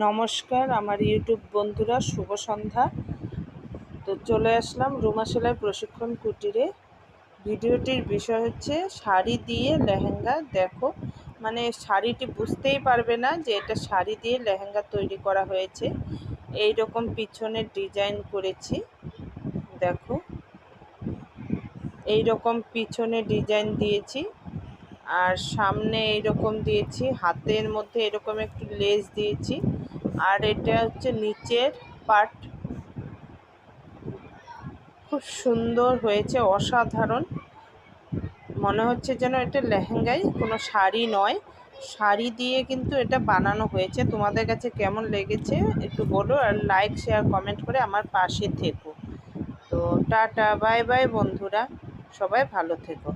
নমস্কার আমার ইউটিউব বন্ধুরা, শুভ সন্ধ্যা। তো চলে আসলাম রুমা সেলাই প্রশিক্ষণ কুটিরে। ভিডিওটির বিষয় হচ্ছে শাড়ি দিয়ে লেহেঙ্গা। দেখো, মানে শাড়িটি বুঝতেই পারবে না যে এটা শাড়ি দিয়ে লেহেঙ্গা তৈরি করা হয়েছে। এই রকম পিছনের ডিজাইন করেছি, দেখো এই রকম পিছনে ডিজাইন দিয়েছি, আর সামনে এইরকম দিয়েছি, হাতের মধ্যে এরকম একটু লেস দিয়েছি। আর এটা হচ্ছে নিচের পার্ট, খুব সুন্দর হয়েছে, অসাধারণ। মনে হচ্ছে যেন এটা লেহেঙ্গাই, কোনো শাড়ি নয়। শাড়ি দিয়ে কিন্তু এটা বানানো হয়েছে। তোমাদের কাছে কেমন লেগেছে একটু বলো, আর লাইক শেয়ার কমেন্ট করে আমার পাশে থেকো। তো টাটা, বাই বাই বন্ধুরা, সবাই ভালো থেকো।